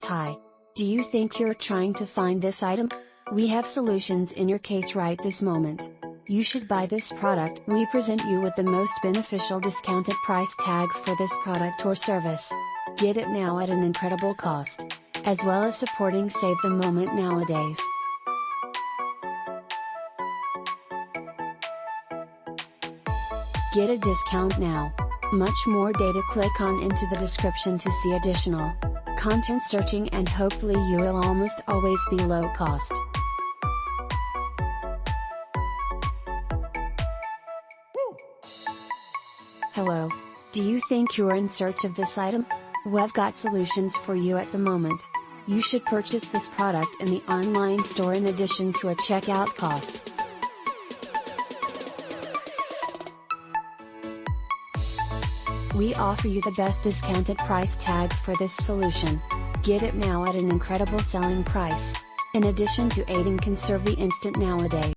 Hi. Do you think you're trying to find this item? We have solutions in your case right this moment. You should buy this product. We present you with the most beneficial discounted price tag for this product or service. Get it now at an incredible cost. As well as supporting Save the Moment nowadays. Get a discount now. Much more data. Click on into the description to see additional content searching, and hopefully you will almost always be low cost. Hello. Do you think you're in search of this item? We've got solutions for you at the moment. You should purchase this product in the online store in addition to a checkout cost. We offer you the best discounted price tag for this solution. Get it now at an incredible selling price. In addition to aiding conserve the instant nowadays.